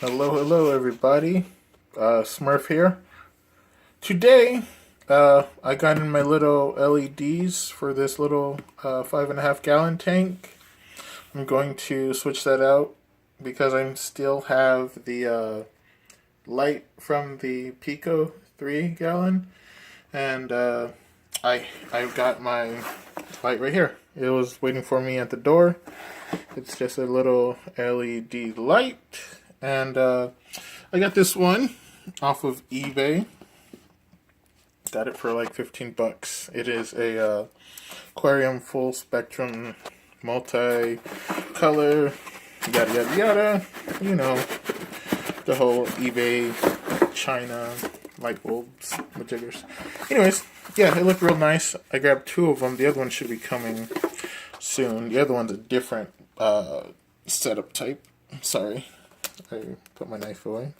Hello everybody. Smurf here. Today, I got in my little LEDs for this little 5.5 gallon tank. I'm going to switch that out because I still have the light from the Pico 3 gallon, and I've got my light right here. It was waiting for me at the door. It's just a little LED light. And I got this one off of eBay. Got it for like 15 bucks. It is a Aquarium full spectrum multi-color, yada yada yada. You know, the whole eBay China light bulbs, majiggers. Anyways, yeah, it looked real nice. I grabbed two of them. The other one should be coming soon. The other one's a different setup type. Sorry. I put my knife away.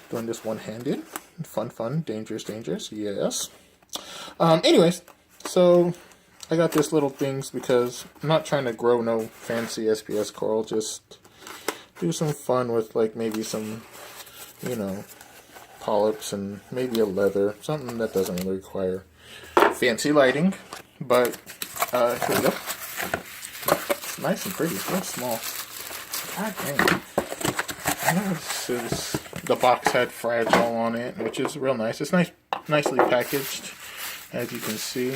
Doing this one-handed. Fun, dangerous, yes. Anyways, so I got this little things because I'm not trying to grow no fancy SPS coral, just do some fun with like maybe some, polyps and maybe a leather, something that doesn't really require fancy lighting, but here we go. Nice and pretty. It's real small. God dang. I noticed the box had Fragile on it, which is real nice. It's nicely packaged, as you can see.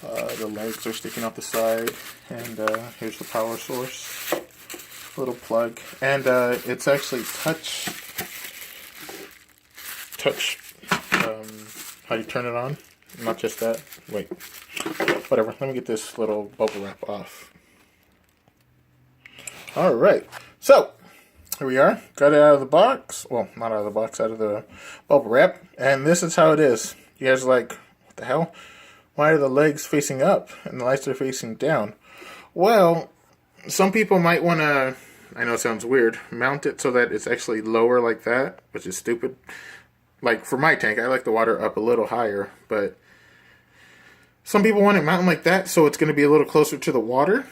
The legs are sticking out the side, and here's the power source. Little plug, and it's actually touch. How do you turn it on? Not just that. Wait. Whatever. Let me get this little bubble wrap off. Alright, so here we are. Got it out of the box. Well, not out of the box, out of the bubble wrap. And this is how it is. You guys are like, what the hell? Why are the legs facing up and the lights are facing down? Well, some people might want to, I know it sounds weird, mount it so that it's actually lower like that, which is stupid. Like for my tank, I like the water up a little higher, but some people want it mounted like that so it's going to be a little closer to the water.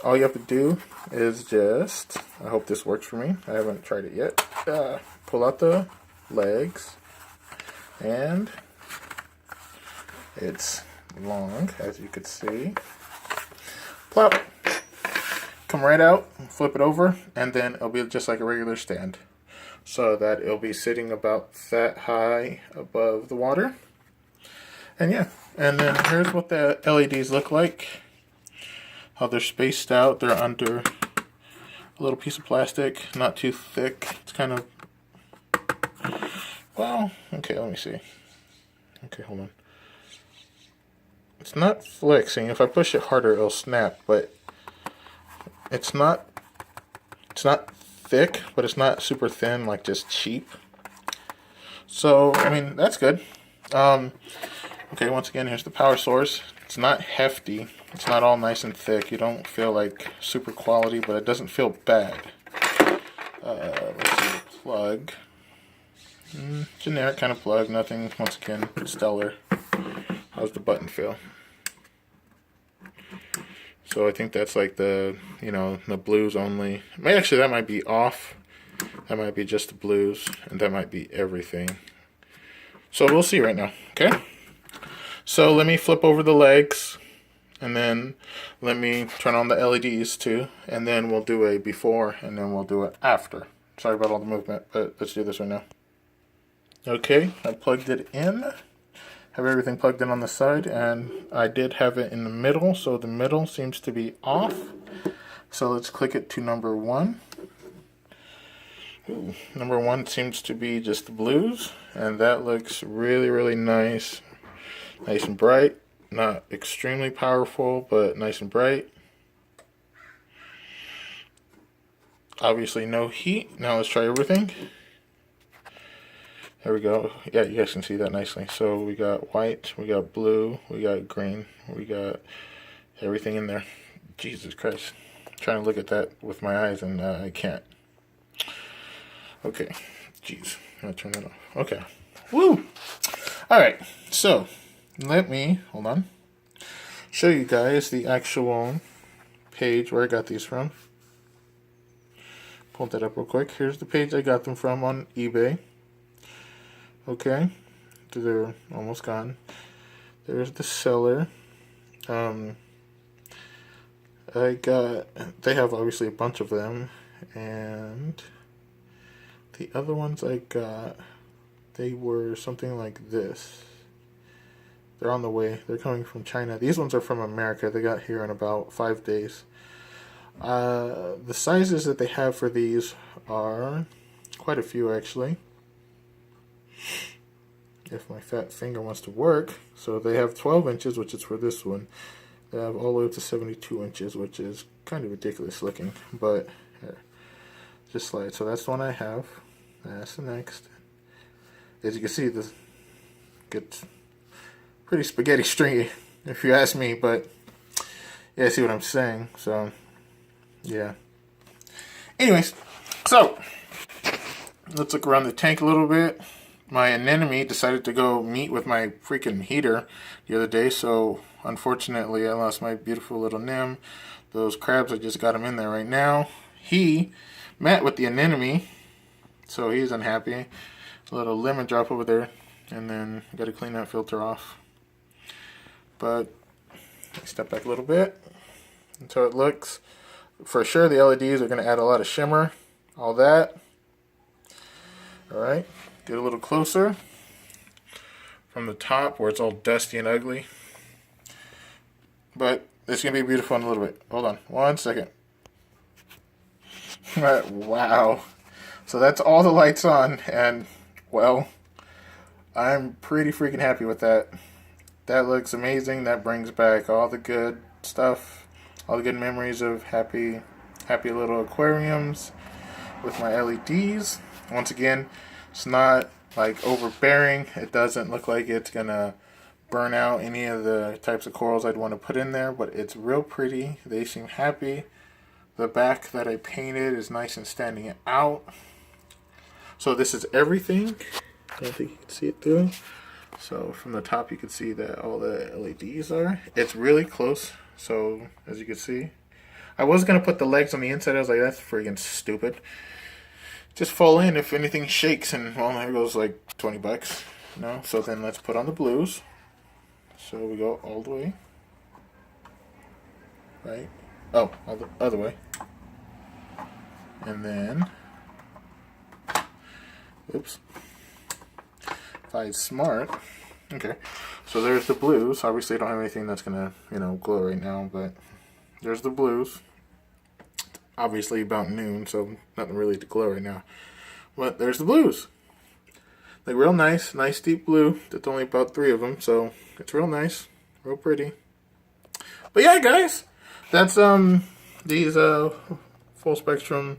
All you have to do is just, I hope this works for me, I haven't tried it yet, pull out the legs, and it's long, as you could see. Plop, come right out, flip it over, and then it'll be just like a regular stand, so that it'll be sitting about that high above the water. And yeah, and then here's what the LEDs look like. How they're spaced out. They're under a little piece of plastic, not too thick. It's kind of, well, okay, let me see. Okay, hold on. It's not flexing. If I push it harder, it'll snap, but it's not thick, but it's not super thin, like just cheap. So, I mean, that's good. Okay, once again, here's the power source. It's not hefty. It's not all nice and thick. You don't feel like super quality, but it doesn't feel bad. Let's see, the plug. Generic kind of plug. Nothing, once again, stellar. How's the button feel? So I think that's like the, the blues only. Actually, that might be off. That might be just the blues, and that might be everything. So we'll see right now, okay? So let me flip over the legs, and then let me turn on the LEDs too, and then we'll do a before, and then we'll do it after. Sorry about all the movement, but let's do this right now. Okay, I plugged it in. Have everything plugged in on the side, and I did have it in the middle, so the middle seems to be off. So let's click it to number 1. Ooh, number 1 seems to be just the blues, and that looks really nice. Nice and bright. Not extremely powerful, but nice and bright. Obviously no heat. Now let's try everything. There we go. Yeah, you guys can see that nicely. So we got white, we got blue, we got green, we got everything in there. Jesus Christ. I'm trying to look at that with my eyes and I can't. Okay. Jeez. I'm going to turn that off. Okay. Woo! Alright. So, let me, hold on, show you guys the actual page where I got these from. Pull that up real quick. Here's the page I got them from on eBay. Okay, so they're almost gone. There's the seller. They have obviously a bunch of them, and the other ones I got, they were something like this. They're on the way. They're coming from China. These ones are from America. They got here in about 5 days. The sizes that they have for these are quite a few, actually. If my fat finger wants to work. So they have 12 inches, which is for this one. They have all the way up to 72 inches, which is kind of ridiculous looking. But here, just slide. So that's the one I have. That's the next. As you can see, this gets pretty spaghetti stringy, if you ask me. But yeah, see what I'm saying. So yeah. Anyways, so let's look around the tank a little bit. My anemone decided to go meet with my freaking heater the other day, so unfortunately I lost my beautiful little nymph. Those crabs, I just got him in there right now. He met with the anemone, so he's unhappy. A little lemon drop over there, and then got to clean that filter off. But step back a little bit. And so it looks. For sure, the LEDs are going to add a lot of shimmer, all that. Alright, get a little closer from the top where it's all dusty and ugly. But it's going to be beautiful in a little bit. Hold on, 1 second. Alright, wow. So that's all the lights on, and, well, I'm pretty freaking happy with that. That looks amazing. That brings back all the good stuff. All the good memories of happy little aquariums with my LEDs. Once again, it's not like overbearing. It doesn't look like it's gonna burn out any of the types of corals I'd want to put in there, but it's real pretty. They seem happy. The back that I painted is nice and standing out. So this is everything. I don't think you can see it through. So from the top you can see that all the LEDs are. It's really close. So, as you can see, I was going to put the legs on the inside. I was like, that's friggin' stupid. Just fall in if anything shakes, and, well, there goes like 20 bucks. No? So then let's put on the blues. So we go all the way. Right? Oh, all the other way. And then, oops. If I smart. Okay, so there's the blues. Obviously, I don't have anything that's gonna, glow right now, but there's the blues. Obviously, about noon, so nothing really to glow right now. But there's the blues. Like, real nice deep blue. That's only about 3 of them, so it's real nice, real pretty. But yeah, guys, that's these full spectrum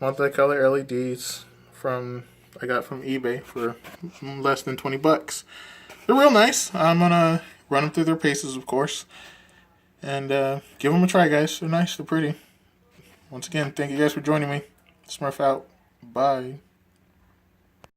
multicolor LEDs I got from eBay for less than 20 bucks. They're real nice. I'm going to run them through their paces, of course. And give them a try, guys. They're nice. They're pretty. Once again, thank you guys for joining me. Smurf out. Bye.